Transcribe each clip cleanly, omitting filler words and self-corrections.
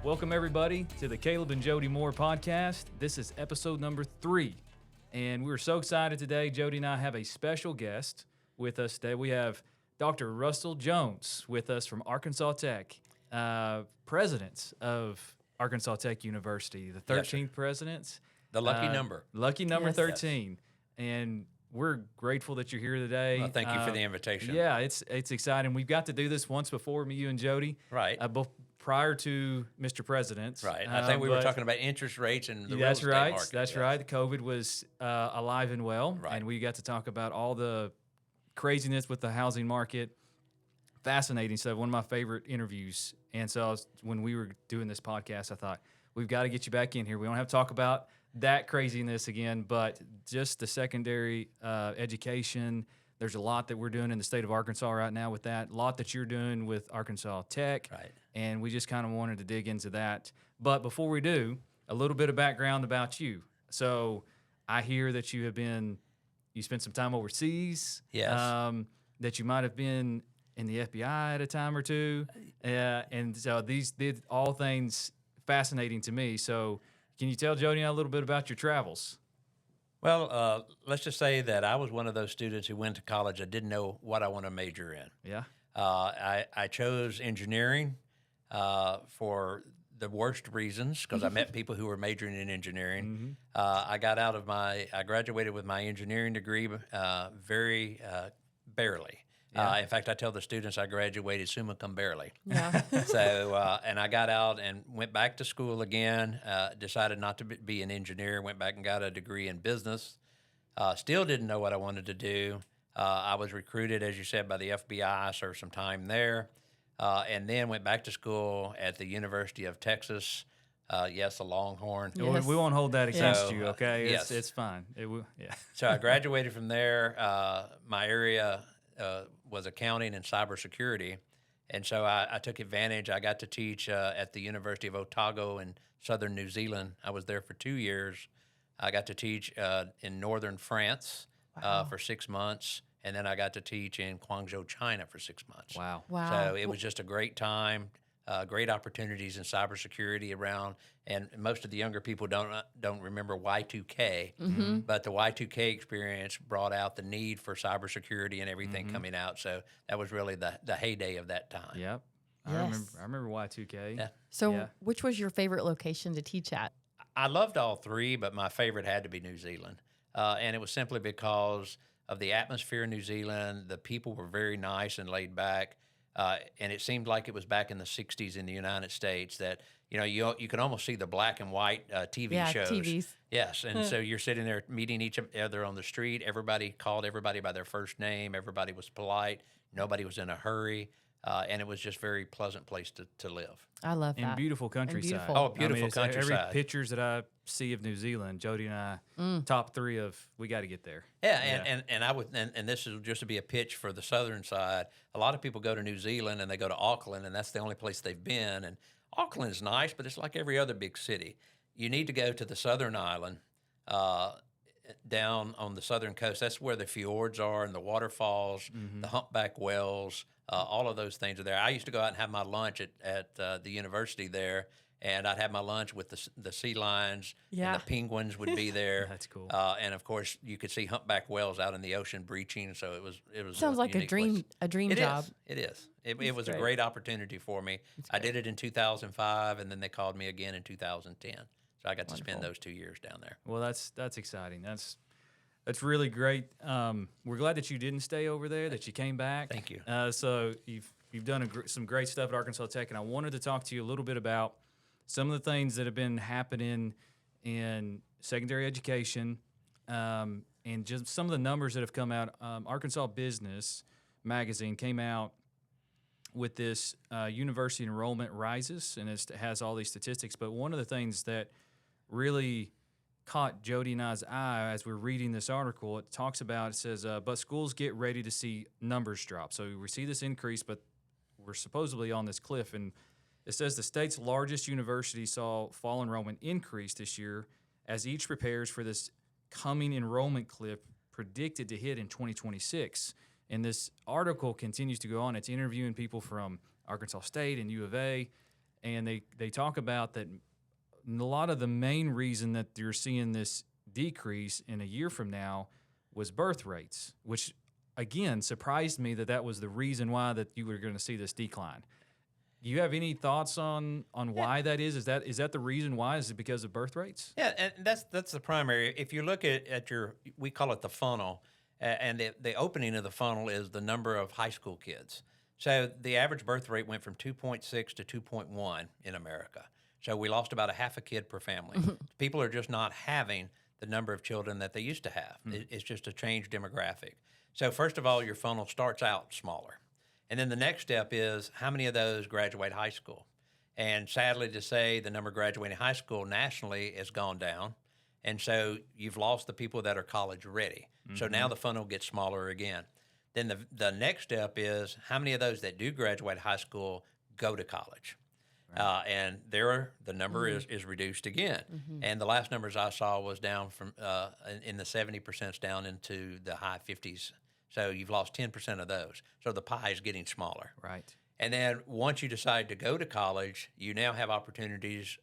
Welcome, everybody, to the Caleb and Jody Moore podcast. This is episode number 3, and we're so excited today. Jody and I have a special guest with us today. We have Dr. Russell Jones with us from Arkansas Tech, president of Arkansas Tech University, the 13th president. The lucky number. Lucky number Yes. 13. And we're grateful that you're here today. Well, thank you for the invitation. Yeah, it's exciting. We've got to do this once before, me, you, and Jody. Right. Prior to Mr. President. Right. I think we were talking about interest rates and the real that's estate right. market. That's yes. right. COVID was alive and well, Right. and we got to talk about all the craziness with the housing market. Fascinating stuff. One of my favorite interviews. And so when we were doing this podcast, I thought, we've got to get you back in here. We don't have to talk about that craziness again, but just the secondary education. There's a lot that we're doing in the state of Arkansas right now with that. A lot that you're doing with Arkansas Tech. Right. And we just kind of wanted to dig into that. But before we do, a little bit of background about you. So I hear that you spent some time overseas. Yes. That you might have been in the FBI at a time or two. And so these did all things fascinating to me. So can you tell Jody and I a little bit about your travels? Well, let's just say that I was one of those students who went to college that didn't know what I want to major in. Yeah. I chose engineering for the worst reasons because I met people who were majoring in engineering. Mm-hmm. I graduated with my engineering degree very barely. Yeah. In fact, I tell the students I graduated summa cum barely. Yeah. So, and I got out and went back to school again, decided not to be an engineer, went back and got a degree in business. Still didn't know what I wanted to do. I was recruited, as you said, by the FBI, served some time there, and then went back to school at the University of Texas. Yes, a Longhorn. Yes. We won't hold that against So, you, okay? yes. It's fine. Yeah. So I graduated from there. My area was accounting and cybersecurity. And so I took advantage. I got to teach at the University of Otago in southern New Zealand. I was there for 2 years. I got to teach in northern France for 6 months. And then I got to teach in Guangzhou, China for 6 months. Wow. Wow. So it was just a great time, great opportunities in cybersecurity around. And most of the younger people don't remember Y2K, but the Y2K experience brought out the need for cybersecurity and everything coming out. So that was really the heyday of that time. Yep. Yes. I remember Y2K. Yeah. So, Yeah. which was your favorite location to teach at? I loved all three, but my favorite had to be New Zealand. And it was simply because of the atmosphere in New Zealand. The people were very nice and laid back. And it seemed like it was back in the 60s in the United States that, you can almost see the black and white TV Yeah, shows. TVs. Yes. And so you're sitting there meeting each other on the street. Everybody called everybody by their first name. Everybody was polite. Nobody was in a hurry. And it was just a very pleasant place to live. I love And that. beautiful countryside. beautiful. Oh, beautiful it's countryside. Every pictures that I see of New Zealand, Jody and I, top 3 of we got to get there. Yeah, and I would, and this is just to be a pitch for the southern side. A lot of people go to New Zealand and they go to Auckland, and that's the only place they've been. And Auckland is nice, but it's like every other big city. You need to go to the southern island, down on the southern coast. That's where the fjords are and the waterfalls, the humpback whales. All of those things are there. I used to go out and have my lunch at the university there, and I'd have my lunch with the sea lions, Yeah. and the penguins would be there. That's cool. And of course, you could see humpback whales out in the ocean breaching. So it was Sounds like a unique dream. place. A dream It job. is. It is. It was a great. great opportunity for me. I did it in 2005, and then they called me again in 2010. So I got to spend those 2 years down there. Well, that's exciting. That's really great. We're glad that you didn't stay over there, that you came back. Thank you. So you've done some great stuff at Arkansas Tech, and I wanted to talk to you a little bit about some of the things that have been happening in secondary education, and just some of the numbers that have come out. Arkansas Business Magazine came out with this university enrollment rises, and it has all these statistics. But one of the things that really caught Jody and I's eye as we're reading this article, it says, but schools get ready to see numbers drop. So we see this increase, but we're supposedly on this cliff. And it says the state's largest university saw fall enrollment increase this year as each prepares for this coming enrollment cliff predicted to hit in 2026. And this article continues to go on. It's interviewing people from Arkansas State and U of A. and they talk about that a lot of the main reason that you're seeing this decrease in a year from now was birth rates, which again surprised me that was the reason why that you were going to see this decline. Do you have any thoughts on why that is? Is that the reason why? Is it because of birth rates? Yeah, and that's the primary. If you look at your, we call it the funnel, and the opening of the funnel is the number of high school kids. So the average birth rate went from 2.6 to 2.1 in America. So we lost about a half a kid per family. People are just not having the number of children that they used to have. It's just a changed demographic. So first of all, your funnel starts out smaller. And then the next step is how many of those graduate high school? And sadly to say, the number graduating high school nationally has gone down. And so you've lost the people that are college ready. So now the funnel gets smaller again. Then the next step is how many of those that do graduate high school go to college? And the number is reduced again. And the last numbers I saw was down from in the 70% down into the high 50s. So you've lost 10% of those. So the pie is getting smaller. Right. And then once you decide to go to college, you now have opportunities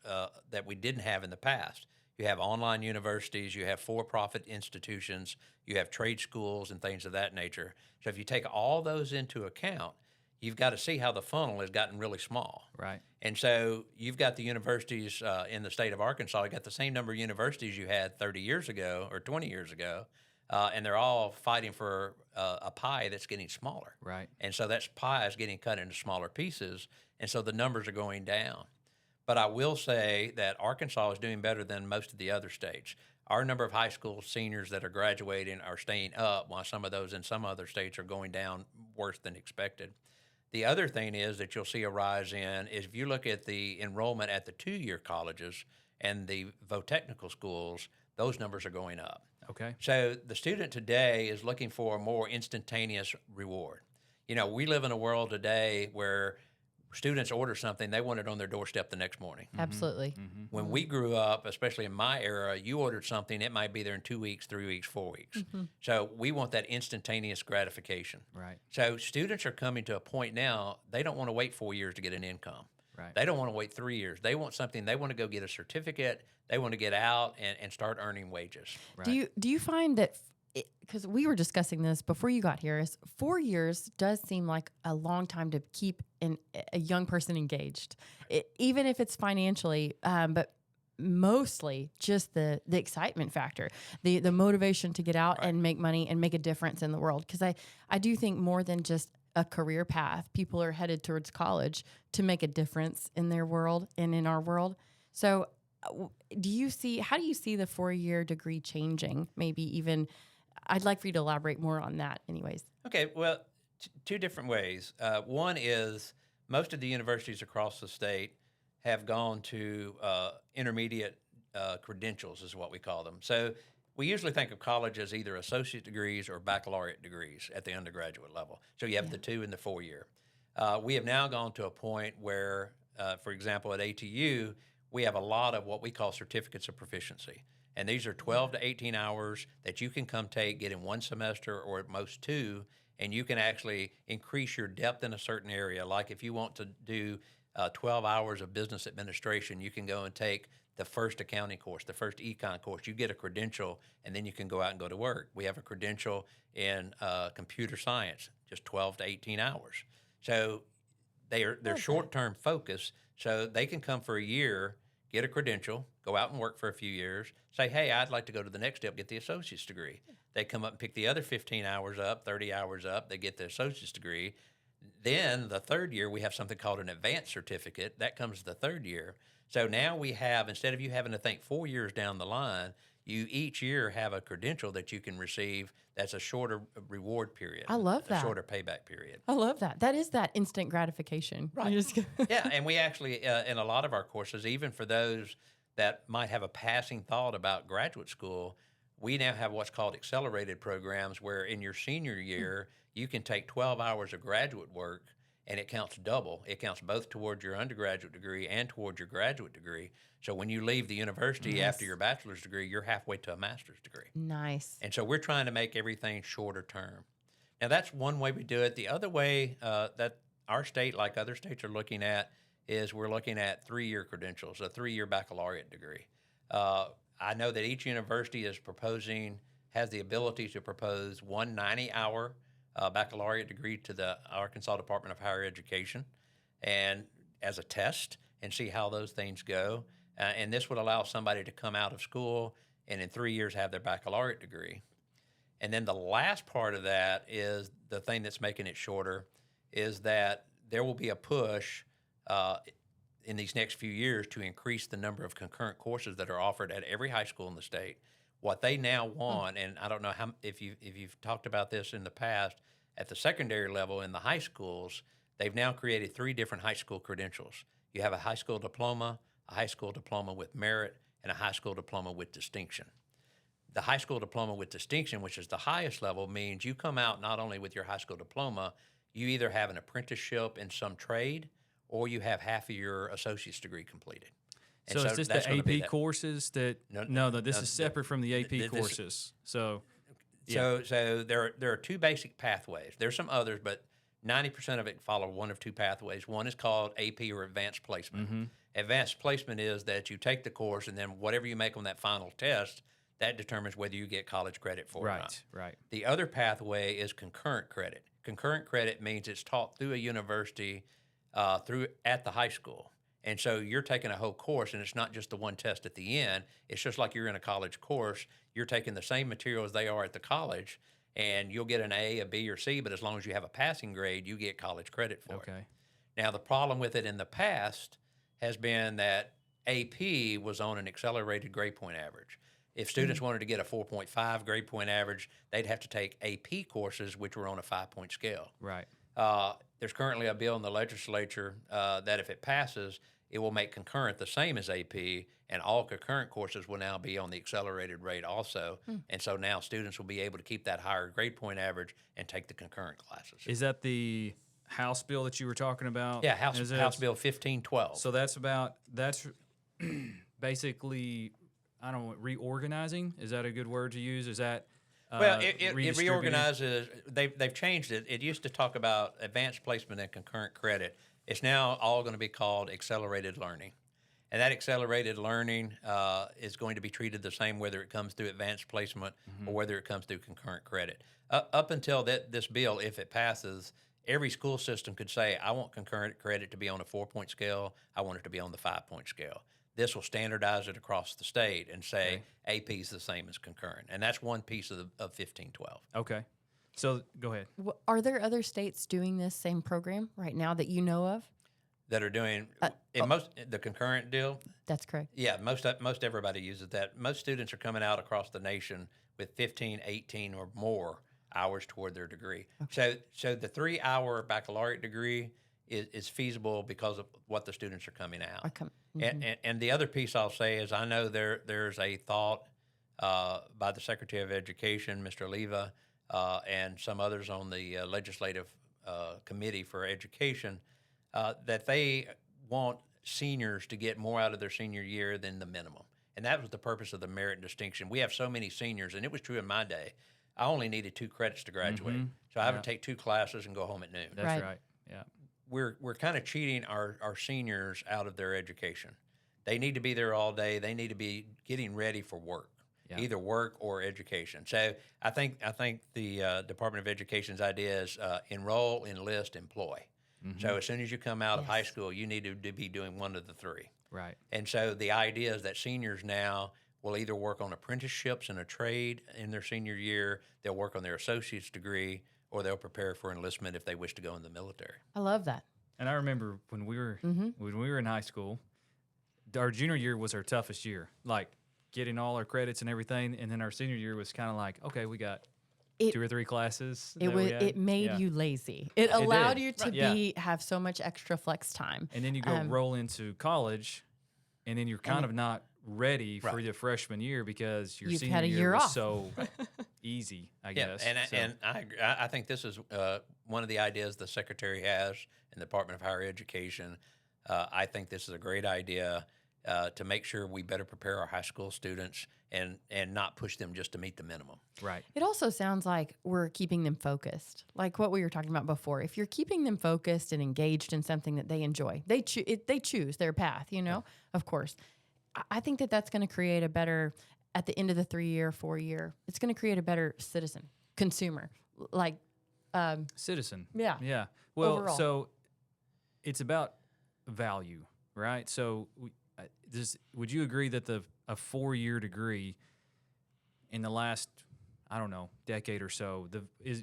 that we didn't have in the past. You have online universities, you have for-profit institutions, you have trade schools and things of that nature. So if you take all those into account, you've got to see how the funnel has gotten really small. Right. And so you've got the universities in the state of Arkansas, you got the same number of universities you had 30 years ago or 20 years ago, and they're all fighting for a pie that's getting smaller. Right. And so that pie is getting cut into smaller pieces, and so the numbers are going down. But I will say that Arkansas is doing better than most of the other states. Our number of high school seniors that are graduating are staying up, while some of those in some other states are going down worse than expected. The other thing is that you'll see a rise in is if you look at the enrollment at the two-year colleges and the vo-technical schools, those numbers are going up. Okay. So the student today is looking for a more instantaneous reward. You know, we live in a world today where students order something, they want it on their doorstep the next morning. Absolutely. When we grew up, especially in my era, you ordered something, it might be there in 2 weeks, 3 weeks, 4 weeks. So we want that instantaneous gratification. Right. So students are coming to a point now, they don't want to wait 4 years to get an income. Right. They don't want to wait 3 years. They want something, they want to go get a certificate, they want to get out and start earning wages. Right. Do you find that, because we were discussing this before you got here, is 4 years does seem like a long time to keep a young person engaged, even if it's financially, but mostly just the excitement factor, the motivation to get out and make money and make a difference in the world. Because I do think more than just a career path, people are headed towards college to make a difference in their world and in our world. So how do you see the 4-year degree changing? Maybe even, I'd like for you to elaborate more on that anyways. Okay, well, two different ways. One is most of the universities across the state have gone to intermediate credentials is what we call them. So we usually think of college as either associate degrees or baccalaureate degrees at the undergraduate level. So you have the 2 and the 4 year. We have now gone to a point where, for example, at ATU, we have a lot of what we call certificates of proficiency. And these are 12 to 18 hours that you can come take, get in one semester or at most 2, and you can actually increase your depth in a certain area. Like if you want to do 12 hours of business administration, you can go and take the first accounting course, the first econ course. You get a credential, and then you can go out and go to work. We have a credential in computer science, just 12 to 18 hours. So they're short-term focus, so they can come for a year, get a credential, go out and work for a few years, say, hey, I'd like to go to the next step, get the associate's degree. They come up and pick the other 15 hours up, 30 hours up, they get the associate's degree. Then the third year, we have something called an advanced certificate. That comes the third year. So now we have, instead of you having to think 4 years down the line, you each year have a credential that you can receive that's a shorter reward period. I love that. A shorter payback period. I love that. That is that instant gratification. Right. Yeah, and we actually, in a lot of our courses, even for those that might have a passing thought about graduate school, we now have what's called accelerated programs where in your senior year, you can take 12 hours of graduate work and it counts double. It counts both towards your undergraduate degree and towards your graduate degree. So when you leave the university after your bachelor's degree, you're halfway to a master's degree. Nice. And so we're trying to make everything shorter term. Now, that's one way we do it. The other way that our state, like other states, are looking at is we're looking at 3-year credentials, a 3-year baccalaureate degree. I know that each university has the ability to propose one 90-hour baccalaureate degree to the Arkansas Department of Higher Education, and as a test, and see how those things go. And this would allow somebody to come out of school and in 3 years have their baccalaureate degree. And then the last part of that is the thing that's making it shorter, is that there will be a push in these next few years to increase the number of concurrent courses that are offered at every high school in the state. What they now want, and I don't know if you've talked about this in the past, at the secondary level in the high schools, they've now created 3 different high school credentials. You have a high school diploma, a high school diploma with merit, and a high school diploma with distinction. The high school diploma with distinction, which is the highest level, means you come out not only with your high school diploma, you either have an apprenticeship in some trade or you have half of your associate's degree completed. And So is this that's the gonna be AP courses that? No, this is separate from the AP courses. So, yeah. So there are 2 basic pathways. There's some others, but 90% of it follow one of 2 pathways. One is called AP or Advanced Placement. Advanced Placement is that you take the course and then whatever you make on that final test, that determines whether you get college credit for it or not. Right. The other pathway is concurrent credit. Concurrent credit means it's taught through a university at the high school. And so you're taking a whole course, and it's not just the one test at the end. It's just like you're in a college course. You're taking the same material as they are at the college, and you'll get an A, a B, or C, but as long as you have a passing grade, you get college credit for it. Okay. Now, the problem with it in the past has been that AP was on an accelerated grade point average. If students wanted to get a 4.5 grade point average, they'd have to take AP courses, which were on a 5-point scale. Right. There's currently a bill in the legislature that if it passes, it will make concurrent the same as AP, and all concurrent courses will now be on the accelerated rate also. And so now students will be able to keep that higher grade point average and take the concurrent classes. Is that the House bill that you were talking about? Yeah, House Bill 1512. So that's basically, I don't know, reorganizing. Is that a good word to use? Is that Well, it redistributing? reorganizes. They've changed it. It used to talk about advanced placement and concurrent credit. It's now all going to be called accelerated learning. And that accelerated learning is going to be treated the same whether it comes through advanced placement or whether it comes through concurrent credit. Up until this bill, if it passes, every school system could say, I want concurrent credit to be on a 4-point scale. I want it to be on the 5-point scale. This will standardize it across the state and say AP is the same as concurrent. And that's one piece of 1512. Okay. So go ahead. Are there other states doing this same program right now that you know of? That are doing the concurrent deal. That's correct. Yeah, most everybody uses that. Most students are coming out across the nation with 15, 18, or more hours toward their degree. Okay. So the 3-hour baccalaureate degree is feasible because of what the students are coming out. And the other piece I'll say is I know there's a thought by the Secretary of Education, Mr. Leva, and some others on the legislative committee for education that they want seniors to get more out of their senior year than the minimum. And that was the purpose of the merit and distinction. We have so many seniors, and it was true in my day. I only needed 2 credits to graduate. So I would take 2 classes and go home at noon. That's right. Yeah. We're kind of cheating our seniors out of their education. They need to be there all day. They need to be getting ready for work, either work or education. So I think the Department of Education's idea is enroll, enlist, employ. So as soon as you come out of high school, you need to be doing one of the 3. Right. And so the idea is that seniors now will either work on apprenticeships in a trade in their senior year, they'll work on their associate's degree, or they'll prepare for enlistment if they wish to go in the military. I love that. And I remember when we were in high school, our junior year was our toughest year, like getting all our credits and everything. And then our senior year was kind of like, okay, we got 2 or 3 classes. It made you lazy. It allowed you to have so much extra flex time. And then you go roll into college, and then you're kind of not ready for your freshman year because your senior year was so easy, I guess. And I think this is one of the ideas the Secretary has in the Department of Higher Education. I think this is a great idea. to make sure we better prepare our high school students and not push them just to meet the minimum. Right. It also sounds like we're keeping them focused, like what we were talking about before. If you're keeping them focused and engaged in something that they enjoy, they choose their path. Of course. I think that that's going to create a better, at the end of the 3-year, 4-year, it's going to create a better citizen, consumer, like Citizen. Yeah. Yeah. Well, Overall. so it's about value, right? So would you agree that a 4-year degree in the last, I don't know, decade or so,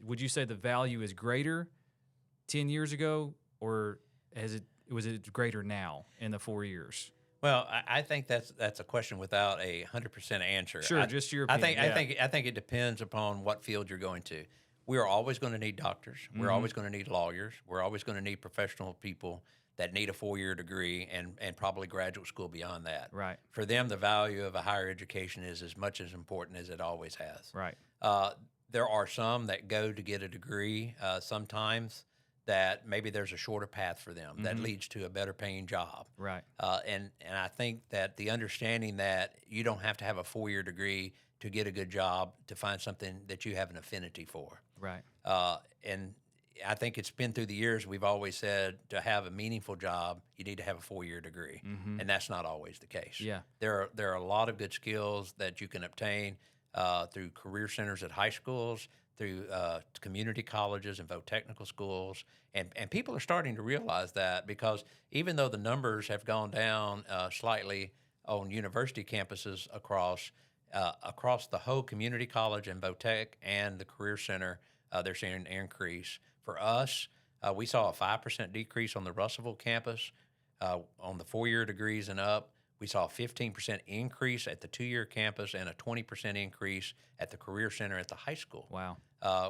would you say the value is greater 10 years ago, or was it greater now in the 4 years? Well, I think that's a question without a 100% answer. Sure, just your opinion. I think it depends upon what field you're going to. We are always going to need doctors. We're always going to need lawyers. We're always going to need professional people that need a 4-year degree and probably graduate school beyond that. Right. For them, the value of a higher education is as much as important as it always has. Right. There are some that go to get a degree sometimes that maybe there's a shorter path for them that leads to a better paying job. Right. And I think that the understanding that you don't have to have a 4-year degree to get a good job to find something that you have an affinity for. Right. And I think it's been through the years we've always said to have a meaningful job, you need to have a 4-year degree, and that's not always the case. Yeah. There are a lot of good skills that you can obtain through career centers at high schools, through community colleges and technical schools, and people are starting to realize that, because even though the numbers have gone down slightly on university campuses across the whole community college and VOTech and the career center, they're seeing an increase. For us, we saw a 5% decrease on the Russellville campus on the 4-year degrees and up. We saw a 15% increase at the 2-year campus and a 20% increase at the career center at the high school. Wow.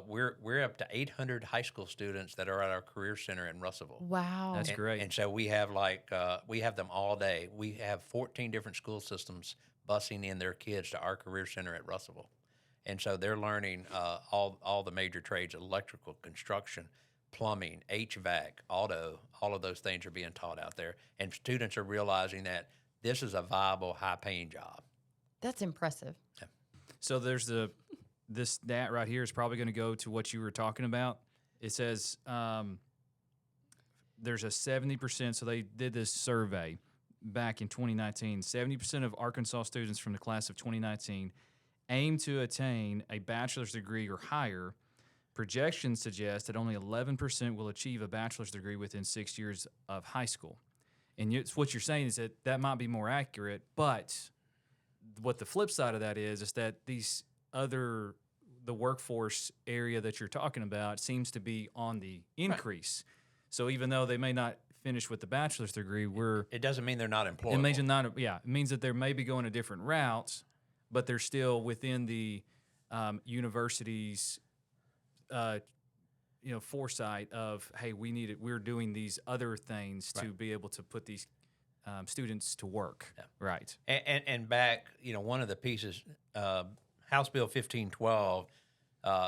We're up to 800 high school students that are at our career center in Russellville. Wow. That's great. And so we have we have them all day. We have 14 different school systems busing in their kids to our career center at Russellville. And so they're learning all the major trades: electrical, construction, plumbing, HVAC, auto. All of those things are being taught out there. And students are realizing that this is a viable, high-paying job. That's impressive. Yeah. So there's this stat right here is probably going to go to what you were talking about. It says there's a 70%. So they did this survey back in 2019. 70% of Arkansas students from the class of 2019 aim to attain a bachelor's degree or higher. Projections suggest that only 11% will achieve a bachelor's degree within 6 years of high school. And what you're saying is that might be more accurate, but what the flip side of that is that the workforce area that you're talking about seems to be on the increase. Right. So even though they may not finish with the bachelor's degree, it doesn't mean they're not employable. It means that they may be going a different routes, but they're still within the university's foresight of, hey, we're doing these other things to be able to put these students to work. Yeah. Right. And back, one of the pieces, House Bill 1512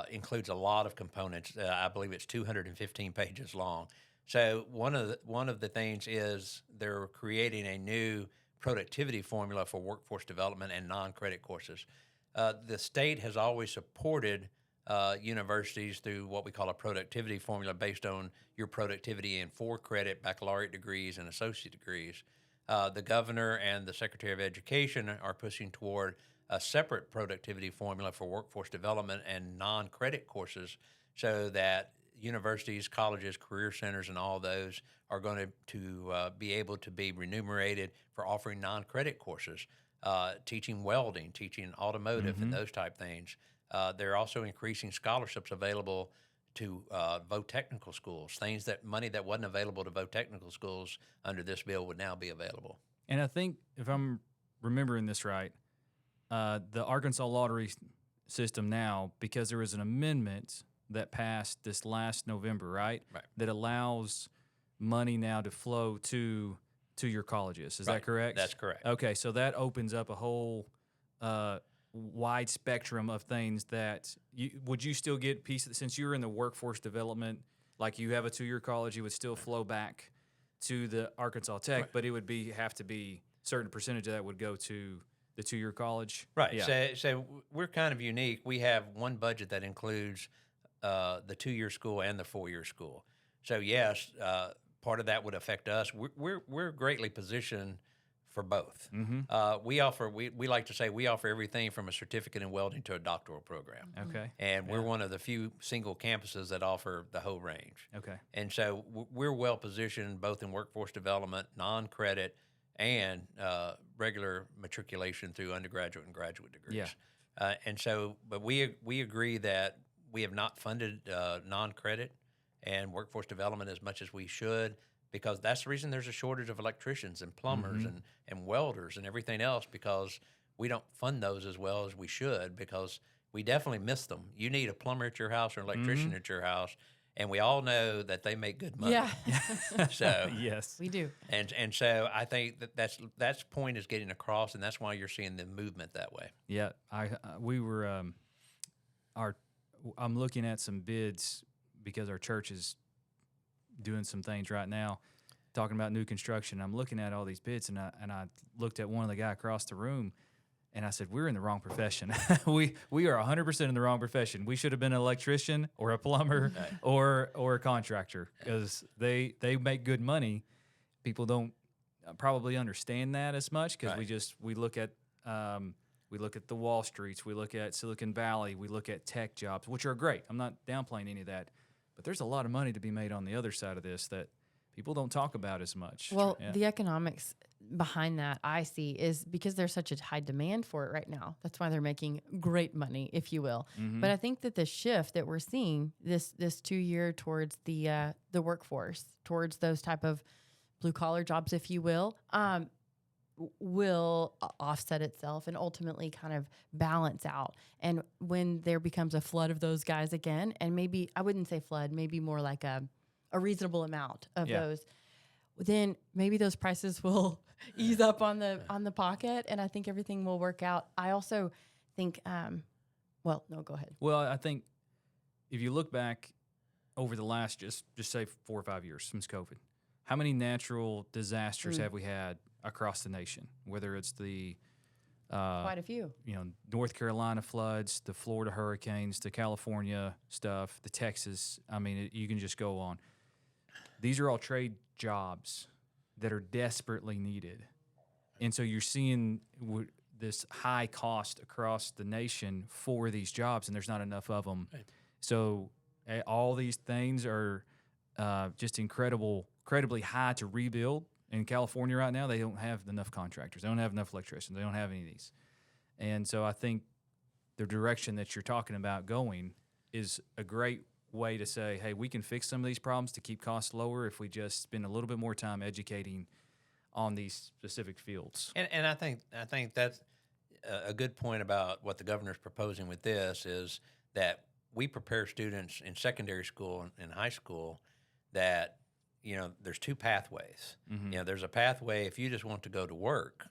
includes a lot of components. I believe it's 215 pages long. So one of the things is they're creating a new productivity formula for workforce development and non-credit courses. The state has always supported universities through what we call a productivity formula based on your productivity in 4-credit baccalaureate degrees and associate degrees. The governor and the Secretary of Education are pushing toward a separate productivity formula for workforce development and non-credit courses, so that universities, colleges, career centers, and all those are going to be able to be remunerated for offering non-credit courses, teaching welding, teaching automotive, and those type things. They're also increasing scholarships available to technical schools. Money that wasn't available to technical schools under this bill would now be available. And I think, if I'm remembering this right, the Arkansas lottery system now, because there was an amendment that passed this last November, right? That allows money now to flow to your colleges. Is that correct? That's correct. Okay, so that opens up a whole wide spectrum of things that would you still get pieces, since you were in the workforce development, like you have a 2-year college, you would still flow back to the Arkansas Tech, but it would have to be certain percentage of that would go to the 2-year college. Right. Yeah. So we're kind of unique. We have one budget that includes the 2-year school and the 4-year school. So yes, part of that would affect us. We're greatly positioned for both. We offer we like to say we offer everything from a certificate in welding to a doctoral program. Okay. And we're one of the few single campuses that offer the whole range. Okay. And so we're well positioned both in workforce development, non-credit, and regular matriculation through undergraduate and graduate degrees. Yeah. And so, but we agree that we have not funded non-credit and workforce development as much as we should, because that's the reason there's a shortage of electricians and plumbers and welders and everything else, because we don't fund those as well as we should, because we definitely miss them. You need a plumber at your house or an electrician at your house, and we all know that they make good money. Yeah, So Yes. we do. and so I think that's point is getting across, and that's why you're seeing the movement that way. Yeah. We were I'm looking at some bids because our church is doing some things right now, talking about new construction. I'm looking at all these bids, and I looked at one of the guy across the room, and I said, "We're in the wrong profession. we are 100% in the wrong profession. We should have been an electrician or a plumber or a contractor, because they make good money. People don't probably understand that as much, because we look at the Wall Streets, we look at Silicon Valley, we look at tech jobs, which are great. I'm not downplaying any of that, but there's a lot of money to be made on the other side of this that people don't talk about as much. Well, Yeah. the economics behind that I see is because there's such a high demand for it right now. That's why they're making great money, if you will. But I think that the shift that we're seeing this 2 year towards the workforce, towards those type of blue collar jobs, if you will offset itself and ultimately kind of balance out. And when there becomes a flood of those guys again, and maybe I wouldn't say flood, maybe more like a reasonable amount of those, then maybe those prices will ease up on the pocket, and I think everything will work out. I also think, well, no, go ahead. Well, I think if you look back over the last just say 4 or 5 years since COVID, how many natural disasters have we had across the nation? Whether it's the Quite a few. North Carolina floods, the Florida hurricanes, the California stuff, the Texas. I mean, you can just go on. These are all trade jobs that are desperately needed, and so you're seeing this high cost across the nation for these jobs, and there's not enough of them. Right. So all these things are just incredibly high to rebuild. In California right now, they don't have enough contractors. They don't have enough electricians. They don't have any of these. And so I think the direction that you're talking about going is a great way to say, hey, we can fix some of these problems to keep costs lower if we just spend a little bit more time educating on these specific fields. And I think that's a good point about what the governor's proposing with this, is that we prepare students in secondary school and high school that there's two pathways. There's a pathway if you just want to go to work.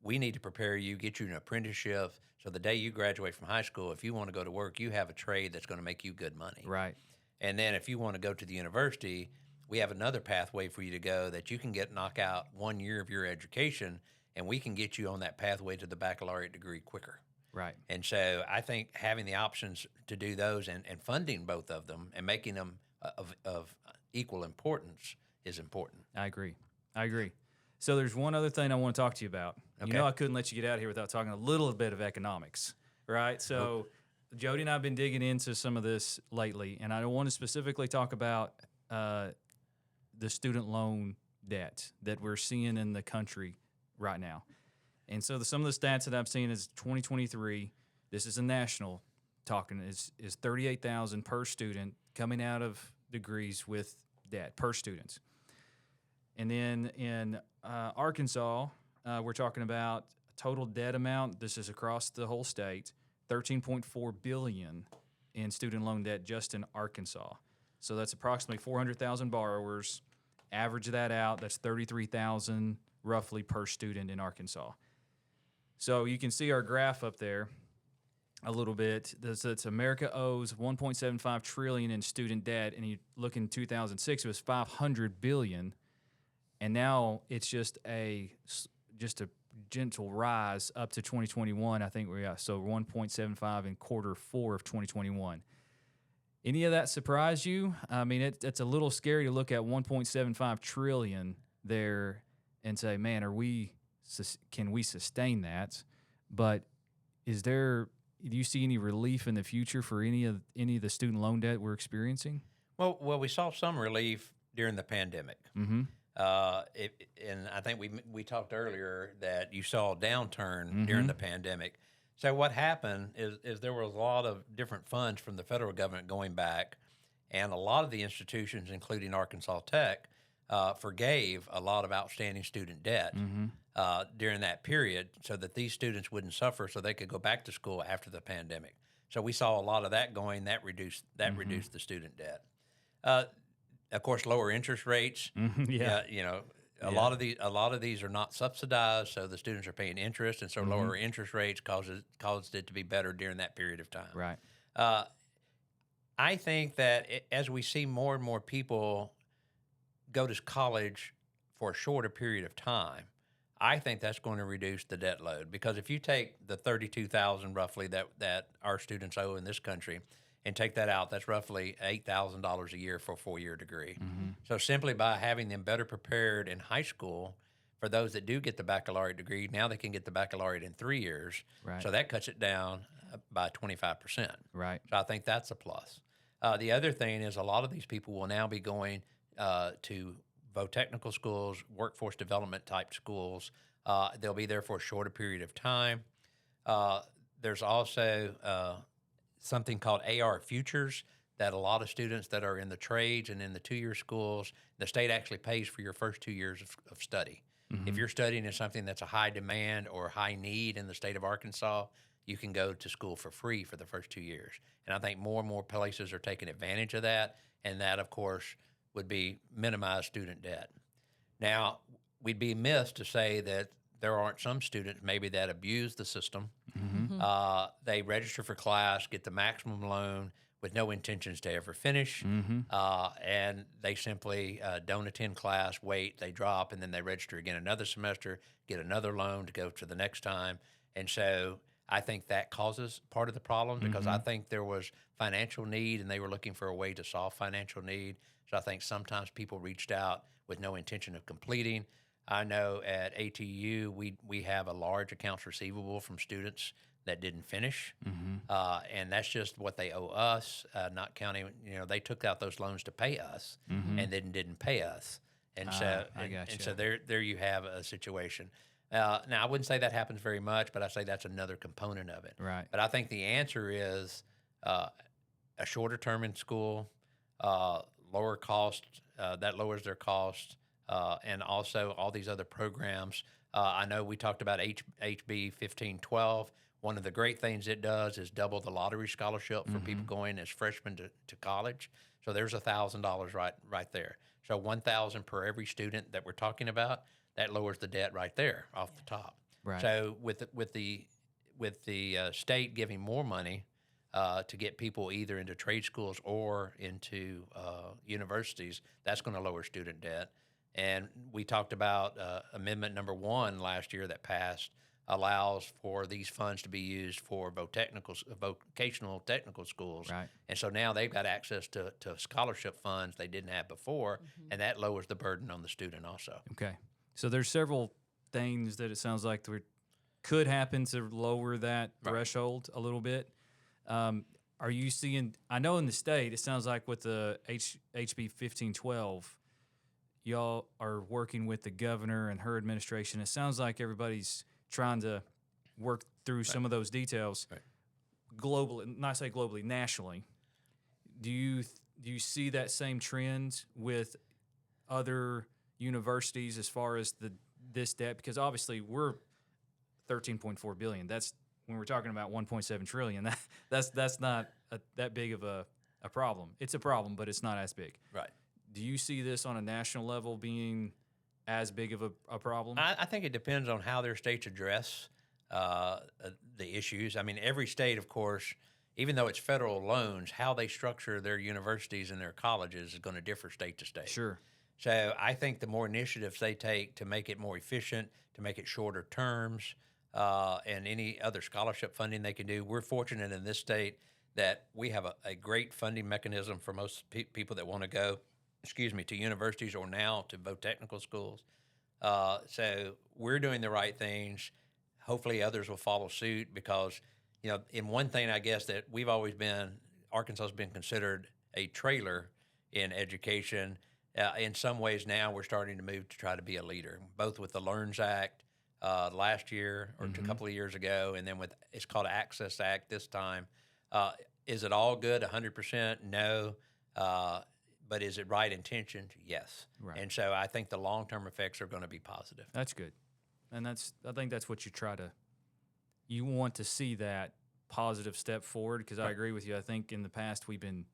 We need to prepare you, get you an apprenticeship, so the day you graduate from high school, if you want to go to work, you have a trade that's going to make you good money. Right. And then if you want to go to the university, we have another pathway for you to go that you can knock out 1 year of your education, and we can get you on that pathway to the baccalaureate degree quicker. Right. And so I think having the options to do those and funding both of them and making them of equal importance is important. I agree. So there's one other thing I want to talk to you about. Okay. I couldn't let you get out of here without talking a little bit of economics, right? So Jody and I have been digging into some of this lately, and I want to specifically talk about the student loan debt that we're seeing in the country right now. And so some of the stats that I'm seeing is 2023, this is a national talking, is $38,000 per student coming out of degrees with debt per student. And then in Arkansas, we're talking about total debt amount. This is across the whole state, $13.4 billion in student loan debt just in Arkansas. So that's approximately 400,000 borrowers. Average that out, that's $33,000 roughly per student in Arkansas. So you can see our graph up there a little bit. That's America owes $1.75 trillion in student debt, and you look in 2006, it was $500 billion. And now it's just a gentle rise up to 2021. I think we got so 1.75 in quarter four of 2021. Any of that surprise you? I mean, it's a little scary to look at 1.75 trillion there and say, man, can we sustain that? But do you see any relief in the future for any of the student loan debt we're experiencing? Well, we saw some relief during the pandemic. Mm-hmm. And I think we talked earlier that you saw a downturn during the pandemic. So what happened is there was a lot of different funds from the federal government going back, and a lot of the institutions, including Arkansas Tech, forgave a lot of outstanding student debt during that period so that these students wouldn't suffer so they could go back to school after the pandemic. So we saw a lot of that going. That reduced the student debt. Of course, lower interest rates. Yeah. A lot of these are not subsidized, so the students are paying interest, and so lower interest rates caused it to be better during that period of time. Right. I think that as we see more and more people go to college for a shorter period of time, I think that's going to reduce the debt load, because if you take the $32,000 roughly that our students owe in this country and take that out, that's roughly $8,000 a year for a 4-year degree. So simply by having them better prepared in high school, for those that do get the baccalaureate degree, now they can get the baccalaureate in 3 years. Right. So that cuts it down by 25%. Right. So I think that's a plus. The other thing is a lot of these people will now be going to technical schools, workforce development type schools. They'll be there for a shorter period of time. There's also something called AR Futures that a lot of students that are in the trades and in the 2-year schools, the state actually pays for your first 2 years of study. If you're studying in something that's a high demand or high need in the state of Arkansas, you can go to school for free for the first 2 years. And I think more and more places are taking advantage of that, and that, of course, would be minimize student debt. Now, we'd be amiss to say that there aren't some students maybe that abuse the system. They register for class, get the maximum loan with no intentions to ever finish, and they simply don't attend class, wait, they drop, and then they register again another semester, get another loan to go to the next time. And so I think that causes part of the problem, because I think there was financial need and they were looking for a way to solve financial need. So I think sometimes people reached out with no intention of completing. I know at ATU, we have a large accounts receivable from students that didn't finish, and that's just what they owe us, not counting, they took out those loans to pay us and then didn't pay us. And so there you have a situation. Now, I wouldn't say that happens very much, but I say that's another component of it. Right. But I think the answer is a shorter term in school, lower cost, that lowers their cost, and also all these other programs. I know we talked about HB 1512. One of the great things it does is double the lottery scholarship for people going as freshmen to college. So there's $1,000 right there. So $1,000 per every student that we're talking about. That lowers the debt right there off the top. Right. So with the state giving more money to get people either into trade schools or into universities, that's going to lower student debt. And we talked about Amendment number 1 last year that passed, allows for these funds to be used for vocational technical schools. Right. And so now they've got access to scholarship funds they didn't have before, and that lowers the burden on the student also. Okay. So there's several things that it sounds like could happen to lower that threshold a little bit. Are you seeing, I know in the state, it sounds like with the HB 1512, y'all are working with the governor and her administration. It sounds like everybody's trying to work through some of those details globally, not say globally, nationally. Do you see that same trend with other universities as far as this debt? Because obviously we're $13.4 billion. That's when we're talking about $1.7 trillion. That's not that big of a problem. It's a problem, but it's not as big. Right. Do you see this on a national level being as big of a problem? I think it depends on how their states address the issues. I mean, every state, of course, even though it's federal loans, how they structure their universities and their colleges is going to differ state to state. Sure. So I think the more initiatives they take to make it more efficient, to make it shorter terms, and any other scholarship funding they can do. We're fortunate in this state that we have a great funding mechanism for most people that want to go, to universities or now to both technical schools. So we're doing the right things. Hopefully others will follow suit because, in one thing, I guess that we've always been, Arkansas has been considered a trailer in education. In some ways now we're starting to move to try to be a leader, both with the LEARNS Act last year or a couple of years ago, and then with it's called Access Act this time. Is it all good? 100%? No. But is it right intentioned? Yes. Right. And so I think the long-term effects are going to be positive. That's good. And I think that's what you want to see that positive step forward, because I agree with you. I think in the past we've been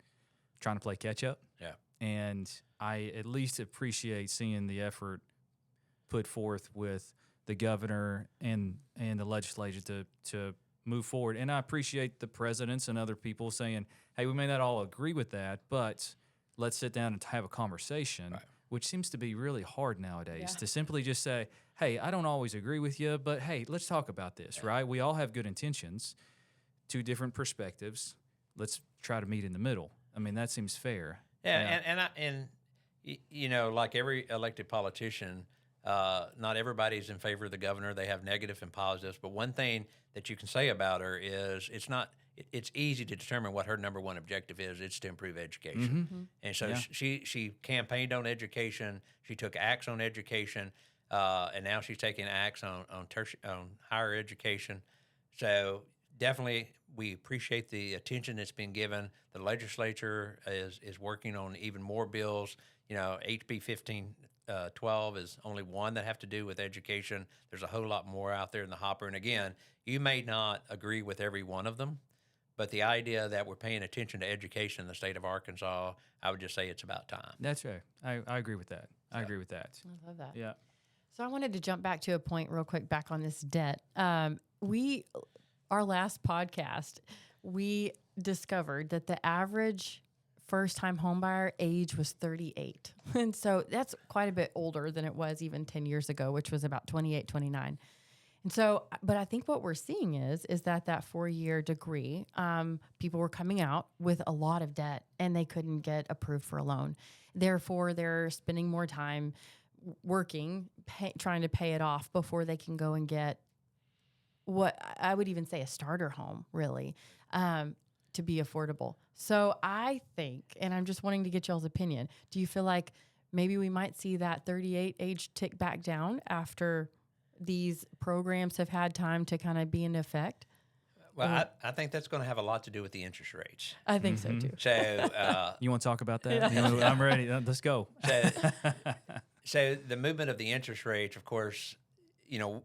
trying to play catch up. Yeah. And I at least appreciate seeing the effort put forth with the governor and the legislature to move forward. And I appreciate the presidents and other people saying, hey, we may not all agree with that, but let's sit down and have a conversation, which seems to be really hard nowadays, to simply just say, hey, I don't always agree with you, but hey, let's talk about this, right? We all have good intentions, two different perspectives. Let's try to meet in the middle. I mean, that seems fair. Yeah. And like every elected politician, not everybody's in favor of the governor. They have negatives and positives. But one thing that you can say about her is it's easy to determine what her number one objective is. It's to improve education. And so she campaigned on education. She took acts on education. And now she's taking acts on higher education. So definitely we appreciate the attention that's been given. The legislature is working on even more bills. HB 1512 is only one that have to do with education. There's a whole lot more out there in the hopper. And again, you may not agree with every one of them, but the idea that we're paying attention to education in the state of Arkansas, I would just say it's about time. That's right. I agree with that. I agree with that. I love that. Yeah. So I wanted to jump back to a point real quick back on this debt. Our last podcast, we discovered that the average first-time homebuyer age was 38. And so that's quite a bit older than it was even 10 years ago, which was about 28, 29. And so, but I think what we're seeing is that 4-year degree, people were coming out with a lot of debt and they couldn't get approved for a loan. Therefore, they're spending more time working, trying to pay it off before they can go and get what I would even say a starter home, really, to be affordable. So I think, and I'm just wanting to get y'all's opinion, do you feel like maybe we might see that 38 age tick back down after these programs have had time to kind of be in effect? Well, I think that's going to have a lot to do with the interest rates. I think so too. So you want to talk about that? I'm ready. Let's go. So the movement of the interest rates, of course,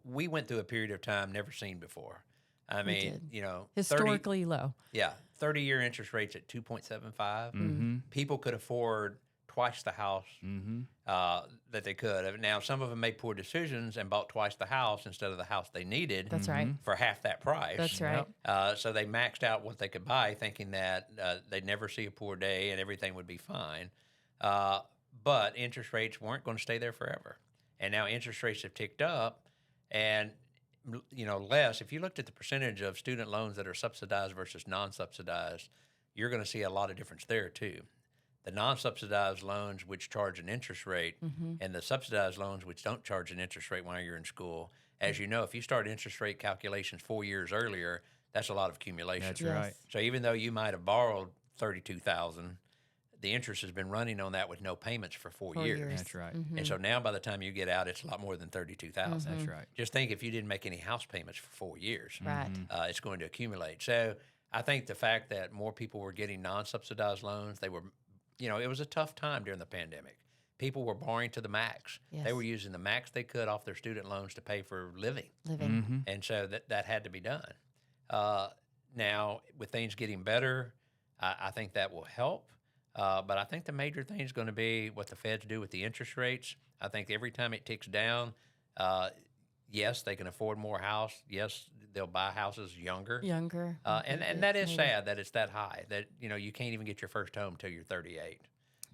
we went through a period of time never seen before. I mean, historically low. Yeah, 30-year interest rates at 2.75. People could afford twice the house that they could. Now, some of them made poor decisions and bought twice the house instead of the house they needed. That's right. For half that price. That's right. So they maxed out what they could buy, thinking that they'd never see a poor day and everything would be fine. But interest rates weren't going to stay there forever. And now interest rates have ticked up, and less. If you looked at the percentage of student loans that are subsidized versus non-subsidized, you're going to see a lot of difference there too. The non-subsidized loans, which charge an interest rate, and the subsidized loans, which don't charge an interest rate while you're in school. As you know, if you start interest rate calculations 4 years earlier, that's a lot of accumulation. That's right. So even though you might have borrowed $32,000, the interest has been running on that with no payments for 4 years. That's right. And so now by the time you get out, it's a lot more than $32,000. That's right. Just think if you didn't make any house payments for 4 years, Right. It's going to accumulate. So I think the fact that more people were getting non-subsidized loans, they were, it was a tough time during the pandemic. People were borrowing to the max. Yes. They were using the max they could off their student loans to pay for living. And so that had to be done. Now, with things getting better, I think that will help. But I think the major thing is going to be what the feds do with the interest rates. I think every time it ticks down, yes, they can afford more house. Yes, they'll buy houses younger. And that is sad that it's that high, that you can't even get your first home till you're 38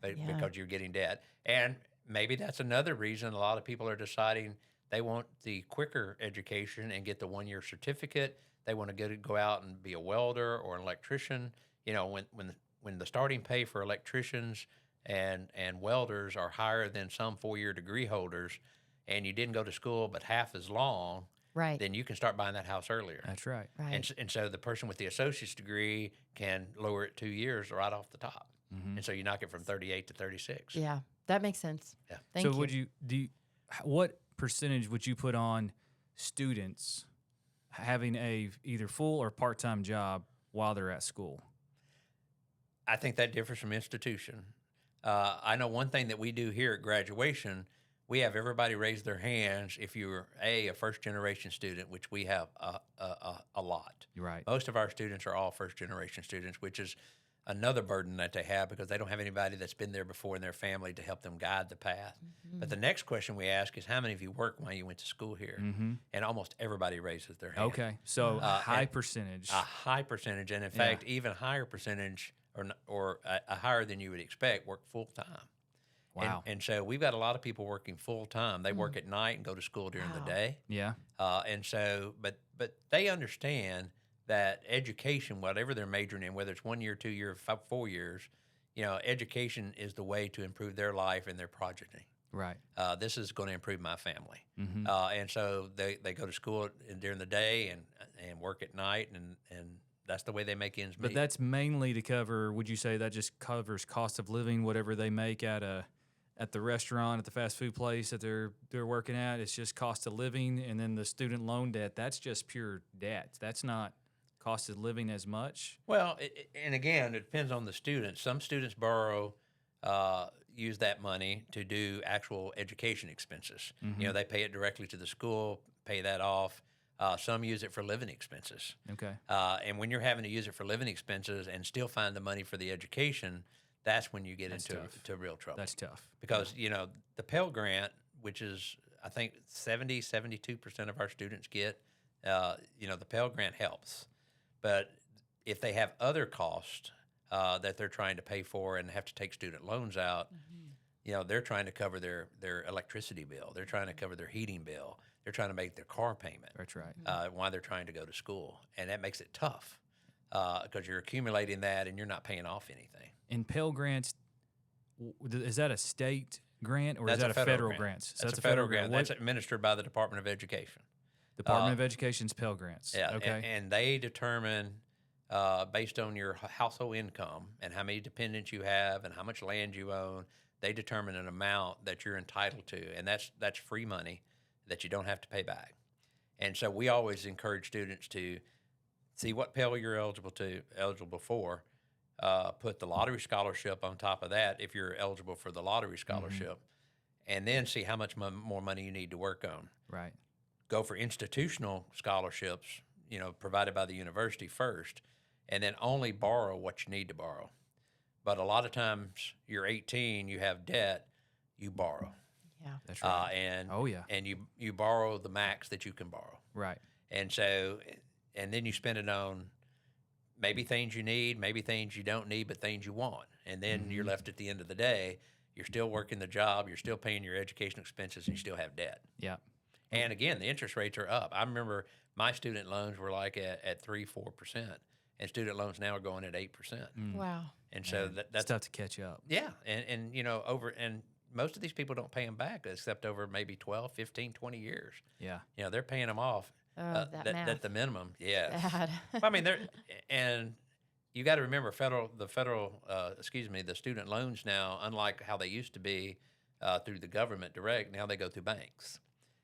because you're getting debt. And maybe that's another reason a lot of people are deciding they want the quicker education and get the 1 year certificate. They want to go out and be a welder or an electrician. You know, when the starting pay for electricians and welders are higher than some 4 year degree holders, and you didn't go to school but half as long, Right. then you can start buying that house earlier. That's right. Right. And so the person with the associate's degree can lower it 2 years right off the top. And so you knock it from 38 to 36. Yeah, that makes sense. Yeah. Thank So you. would you what percentage would you put on students having a either full or part-time job while they're at school? I think that differs from institution. I know one thing that we do here at graduation, we have everybody raise their hands if you're a first-generation student, which we have a lot. You're right. Most of our students are all first-generation students, which is another burden that they have because they don't have anybody that's been there before in their family to help them guide the path. But the next question we ask is, how many of you worked while you went to school here? And almost everybody raises their hand. Okay. So a high percentage. A high percentage, and in fact, even higher percentage or a higher than you would expect work full time. Wow. And so we've got a lot of people working full time. They work at night and go to school during the day. Yeah. And so, but they understand that education, whatever they're majoring in, whether it's 1 year, 2 year, 4 years, you know, education is the way to improve their life and their progeny. Right. This is going to improve my family. And so they go to school during the day and work at night, and that's the way they make ends meet. But that's mainly to cover, would you say that just covers cost of living, whatever they make at the restaurant, at the fast food place that they're working at? It's just cost of living, and then the student loan debt, that's just pure debt. That's not cost of living as much. Well, and again, it depends on the student. Some students borrow, use that money to do actual education expenses. You know, they pay it directly to the school, pay that off. Some use it for living expenses. Okay. And when you're having to use it for living expenses and still find the money for the education, that's when you get into real trouble. That's tough. Because, you know, the Pell Grant, which is, I think, 72% of our students get, you know, the Pell Grant helps. But if they have other costs that they're trying to pay for and have to take student loans out, you know, they're trying to cover their electricity bill. They're trying to cover their heating bill. They're trying to make their car payment. That's right. While they're trying to go to school. And that makes it tough because you're accumulating that and you're not paying off anything. And Pell Grants, is that a state grant or That's is that a federal grant. grant? So That's a federal grant. That's administered by the Department of Education. Department of Education's Pell Grants. Yeah. Okay. And they determine based on your household income and how many dependents you have and how much land you own, they determine an amount that you're entitled to. And that's free money that you don't have to pay back. And so we always encourage students to see what Pell you're eligible for. Put the lottery scholarship on top of that if you're eligible for the lottery scholarship, and then see how much more money you need to work on. Right. Go for institutional scholarships, you know, provided by the university first, and then only borrow what you need to borrow. But a lot of times you're 18, you have debt, you borrow. Yeah. That's right. And you borrow the max that you can borrow. Right. And so, and then you spend it on maybe things you need, maybe things you don't need, but things you want. And then you're left at the end of the day, you're still working the job, you're still paying your education expenses, and you still have debt. Yeah. And again, the interest rates are up. I remember my student loans were like at 3-4%, and student loans now are going at 8%. Wow. And so That's that's tough to catch up. yeah. And you know, and most of these people don't pay them back except over maybe 12, 15, 20 years. Yeah. You know, they're paying them off. That math. At the minimum, yeah. Bad. I mean, and you got to remember the student loans now, unlike how they used to be through the government direct, now they go through banks.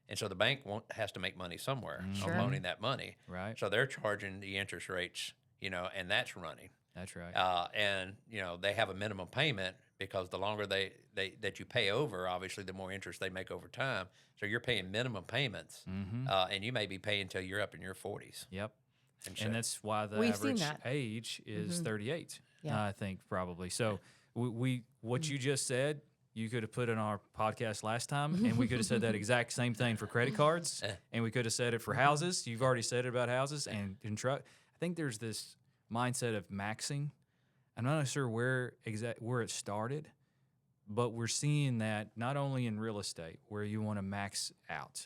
And so the bank has to make money somewhere Sure. on loaning that money. Right. So they're charging the interest rates, you know, and that's running. That's right. And, you know, they have a minimum payment because the longer that you pay over, obviously, the more interest they make over time. So you're paying minimum payments, and you may be paying until you're up in your 40s. Yep. And, so, And that's why the We've seen average that. age is 38. Yeah. I think probably. So what you just said, you could have put in our podcast last time, and we could have said that exact same thing for credit cards, and we could have said it for houses. You've already said it about houses and in truck. I think there's this mindset of maxing. I'm not sure where it started, But we're seeing that not only in real estate where you want to max out.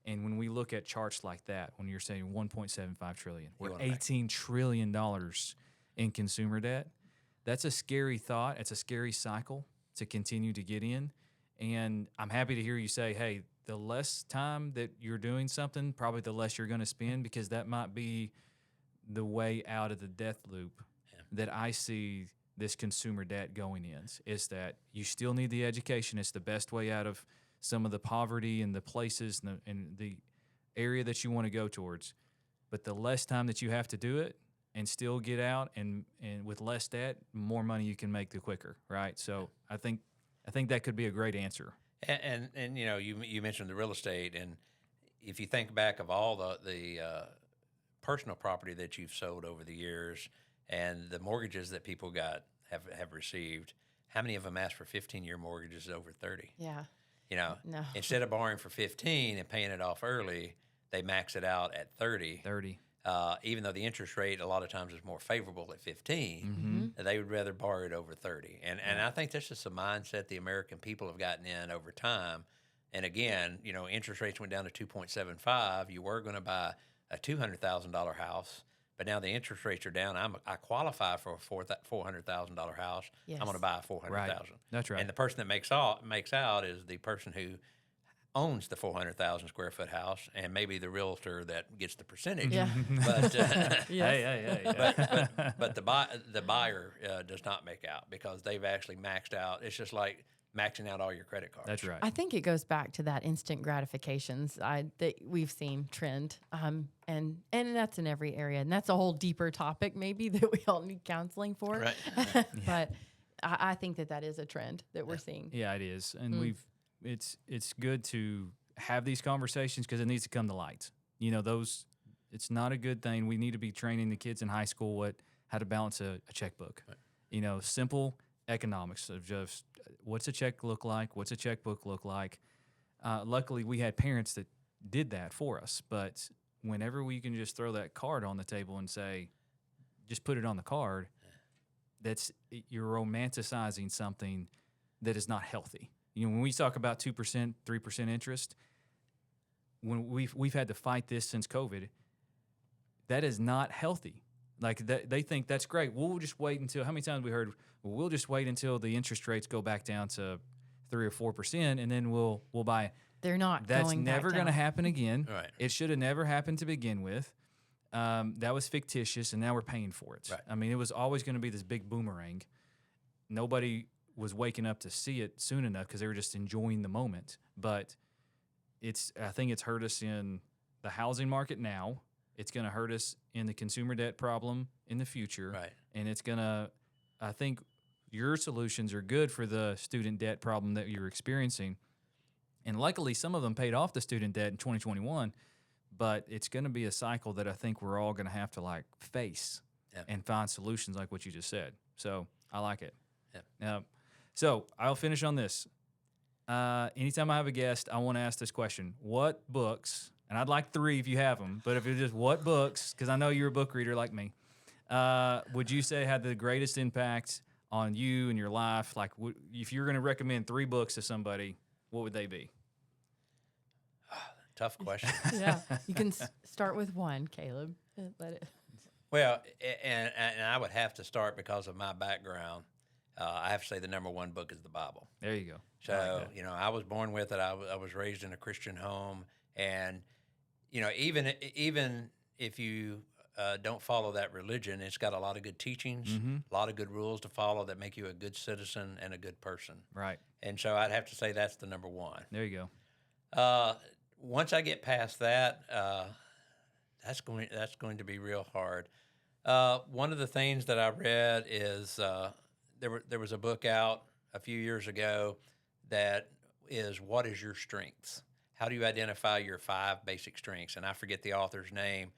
And when we look at charts like that, when you're saying 1.75 trillion, we're wanna max. $18 trillion in consumer debt. That's a scary thought. It's a scary cycle to continue to get in. And I'm happy to hear you say, hey, the less time that you're doing something, probably the less you're going to spend, because that might be the way out of the death loop that I see this consumer debt going in, is that you still need the education. It's the best way out of some of the poverty and the places and the area that you want to go towards. But the less time that you have to do it and still get out, and with less debt, more money you can make the quicker, right? So I think that could be a great answer. And you know, you mentioned the real estate, and if you think back of all the personal property that you've sold over the years and the mortgages that people have received, how many of them asked for 15-year mortgages over 30? Yeah. You know, No. instead of borrowing for 15 and paying it off early, they max it out at 30. 30. Even though the interest rate a lot of times is more favorable at 15, they would rather borrow it over 30. And I think that's just a mindset the American people have gotten in over time. And again, you know, interest rates went down to 2.75. You were going to buy a $200,000 house, but now the interest rates are down. I qualify for a $400,000 house. Yes. I'm going to buy a $400,000. Right. That's right. And the person that makes out is the person who owns the 400,000 square foot house, and maybe the realtor that gets the percentage. Yeah. But Yes. Hey. but the buyer does not make out because they've actually maxed out. It's just like maxing out all your credit cards. That's right. I think it goes back to that instant gratifications that we've seen trend, and that's in every area, and that's a whole deeper topic maybe that we all need counseling for. Right. But I think that is a trend that we're seeing. Yeah, it is, and it's good to have these conversations because it needs to come to light. You know, it's not a good thing. We need to be training the kids in high school how to balance a checkbook. Right. You know, simple economics of just what's a check look like, what's a checkbook look like. Luckily, we had parents that did that for us, but whenever we can just throw that card on the table and say, just put it on the card, you're romanticizing something that is not healthy. You know, when we talk about 2%, 3% interest, when we've had to fight this since COVID, that is not healthy. Like they think that's great. We'll just wait until, how many times we heard, well, we'll just wait until the interest rates go back down to 3 or 4%, and then we'll buy it. They're not. That's going never back going to down. happen again. Right. It should have never happened to begin with. That was fictitious, and now we're paying for it. Right. I mean, it was always going to be this big boomerang. Nobody was waking up to see it soon enough because they were just enjoying the moment. But I think it's hurt us in the housing market now. It's going to hurt us in the consumer debt problem in the future. Right. And it's going to, I think your solutions are good for the student debt problem that you're experiencing. And luckily, some of them paid off the student debt in 2021, but it's going to be a cycle that I think we're all going to have to face and find solutions like what you just said. So I like it. Yeah. So I'll finish on this. Anytime I have a guest, I want to ask this question. What books, and I'd like 3 if you have them, but if it's just what books, because I know you're a book reader like me, would you say had the greatest impact on you and your life? Like if you're going to recommend 3 books to somebody, what would they be? Tough question. Yeah, you can start with one, Caleb. Let it. Well, and I would have to start because of my background. I have to say the number 1 book is the Bible. There you go. So, you know, I was born with it. I was raised in a Christian home. And, you know, even if you don't follow that religion, it's got a lot of good teachings, a lot of good rules to follow that make you a good citizen and a good person. Right. And so I'd have to say that's the number 1. There you go. Once I get past that, that's going to be real hard. One of the things that I read is there was a book out a few years ago that is What is Your Strengths? How do you identify your 5 basic strengths? And I forget the author's name,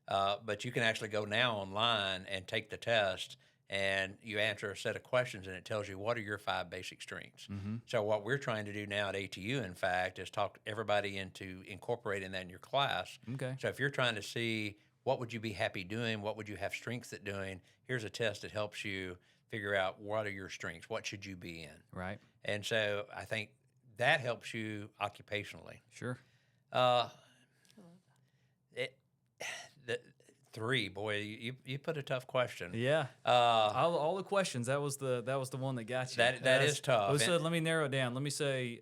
but you can actually go now online and take the test, and you answer a set of questions, and it tells you what are your 5 basic strengths. So what we're trying to do now at ATU, in fact, is talk everybody into incorporating that in your class. Okay. So if you're trying to see what would you be happy doing, what would you have strengths at doing, here's a test that helps you figure out what are your strengths, what should you be in. Right. And so I think that helps you occupationally. Sure. It, the, three, boy, you put a tough question. Yeah. All the questions. That was the one that got you. That is tough. Well, so let me narrow it down. Let me say,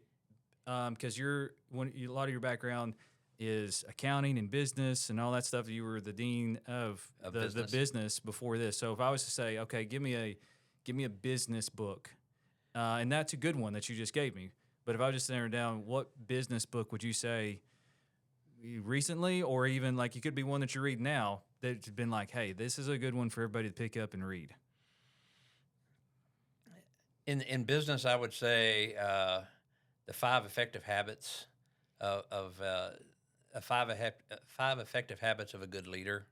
because a lot of your background is accounting and business and all that stuff. You were the dean of the business before this. So if I was to say, okay, give me a business book, and that's a good one that you just gave me. But if I was just narrow down, what business book would you say recently, or even like it could be one that you read now that's been like, hey, this is a good one for everybody to pick up and read? In business, I would say the 5 effective habits of 5 effective habits of a good leader,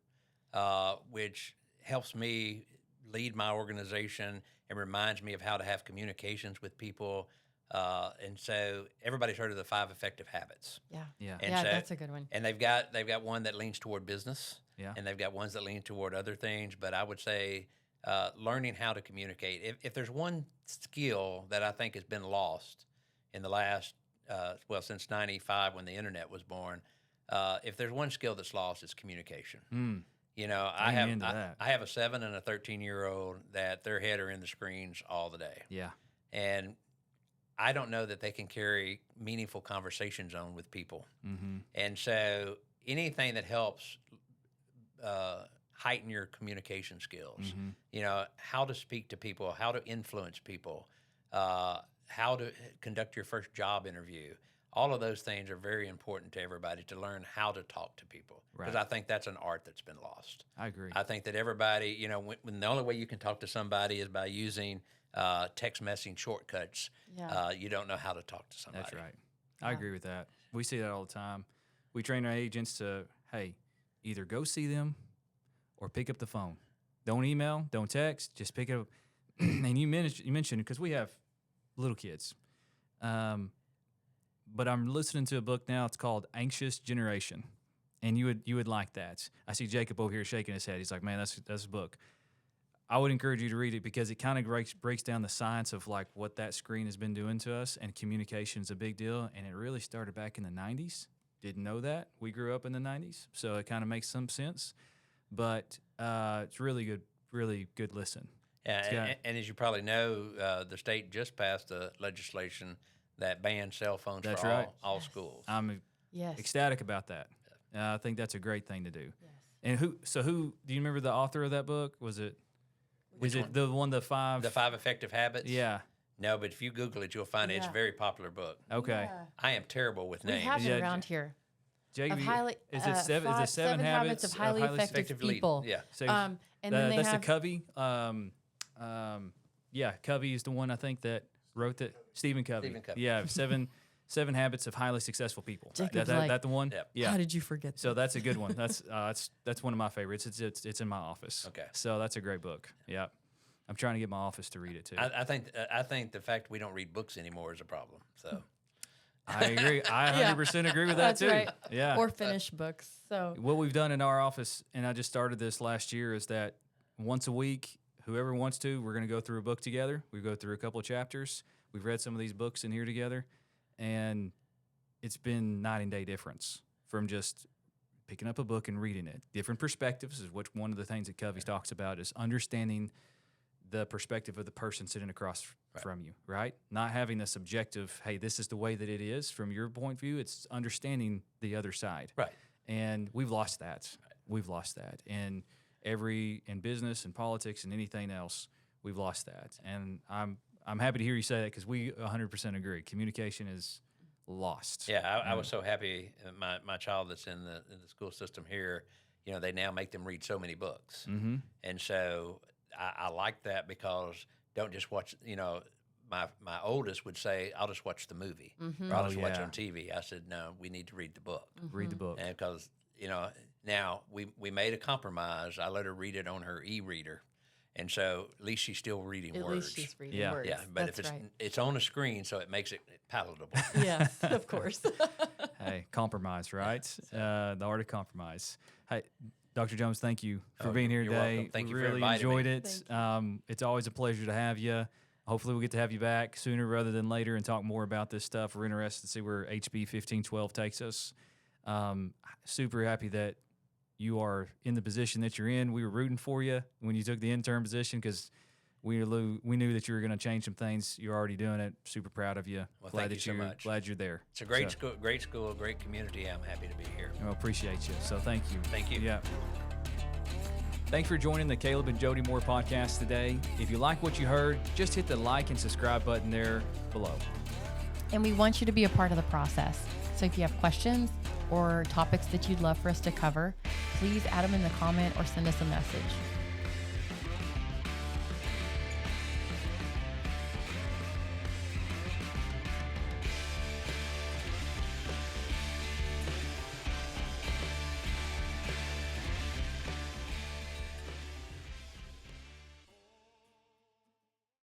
which helps me lead my organization and reminds me of how to have communications with people. And so everybody's heard of the 5 effective habits. Yeah. Yeah. And Yeah, so- that's a good one. And they've got one that leans toward business. Yeah. And they've got ones that lean toward other things. But I would say learning how to communicate. If there's one skill that I think has been lost in the last, since 95 when the internet was born, if there's one skill that's lost, it's communication. You know, I Amen to that. have a 7 and a 13-year-old that their head are in the screens all the day. Yeah. And I don't know that they can carry meaningful conversations on with people. Mm-hmm. And so anything that helps heighten your communication skills, Mm-hmm. you know, how to speak to people, how to influence people, how to conduct your first job interview. All of those things are very important to everybody to learn how to talk to people, because Right. I think that's an art that's been lost. I agree. I think that everybody, you know, when the only way you can talk to somebody is by using text messaging shortcuts, Yeah. you don't know how to talk to somebody. That's right. I Yeah. agree with that. We see that all the time. We train our agents to, hey, either go see them or pick up the phone. Don't email, don't text, just pick it up. And you mentioned, because we have little kids. But I'm listening to a book now. It's called Anxious Generation. And you would like that. I see Jacob over here shaking his head. He's like, man, that's a book. I would encourage you to read it, because it kind of breaks down the science of like what that screen has been doing to us, and communication is a big deal. And it really started back in the 90s. Didn't know that. We grew up in the 90s, so it kind of makes some sense. But it's really good listen. Yeah, It's got- and as you probably know, the state just passed a legislation that bans cell phones That's for right. all schools. I'm Yes. ecstatic about that. I think that's a great thing to do. Yes. And who do you remember the author of that book? Was it Which one? the 5? The 5 effective habits? Yeah. No, but if you Google it, you'll find it's a Yeah. very popular book. Okay. Yeah. I am terrible with We names. have it Yeah, around here. Jacob, Of highly, is it seven? Is it seven habits of highly effective effective leading. people? Yeah. So And then they that's have the Covey. Yeah, Covey is the one I think that wrote that. Stephen Covey. Stephen Covey. Yeah, seven habits of highly successful people. Jacob's that, like, that the one? Yep. Yeah. How did you forget? So that's a good one. That's one of my favorites. It's in my office. Okay. So that's a great book. Yeah. I'm trying to get my office to read it too. I think the fact we don't read books anymore is a problem. So I agree. I Yeah. 100% agree with that That's too. right. Yeah. Or finish books. So What we've done in our office, and I just started this last year, is that once a week, whoever wants to, we're going to go through a book together. We go through a couple of chapters. We've read some of these books in here together, and it's been night and day difference from just picking up a book and reading it. Different perspectives is what one of the things that Covey talks about, is understanding the perspective of the person sitting across from you, right? Not having the subjective, hey, this is the way that it is from your point of view. It's understanding the other side. right. And we've lost that. We've lost that. And in business and politics and anything else, we've lost that. And I'm happy to hear you say that, because we 100% agree. Communication is lost. Yeah, I was so happy. My child that's in the school system here, you know, they now make them read so many books, and so I like that, because don't just watch. You know, my oldest would say, "I'll just watch the movie, or I'll Oh, just watch it yeah. on TV." I said, "No, we need to read the book." Read the book. And because, you know, now we made a compromise. I let her read it on her e-reader, and so at least she's still reading at words. least she's reading Yeah. words. Yeah, but That's if it's right. it's on a screen, so it makes it palatable. Yes, of course. Hey, compromise, right? The art of compromise. Hey, Dr. Jones, thank you for Oh, being here you're today. welcome. Thank We you for really inviting me. enjoyed it. It's always a pleasure to have you. Hopefully we'll get to have you back sooner rather than later and talk more about this stuff. We're interested to see where HB 1512 takes us. Super happy that you are in the position that you're in. We were rooting for you when you took the intern position because we knew that you were going to change some things. You're already doing it. Super proud of you. Well, glad thank that you so you're much. glad you're there. It's a great school, great community. I'm happy to be here. I appreciate you. So thank you. Thank you. Yeah. Thanks for joining the Caleb and Jody Moore podcast today. If you like what you heard, just hit the like and subscribe button there below. And we want you to be a part of the process. So if you have questions or topics that you'd love for us to cover, please add them in the comment or send us a message.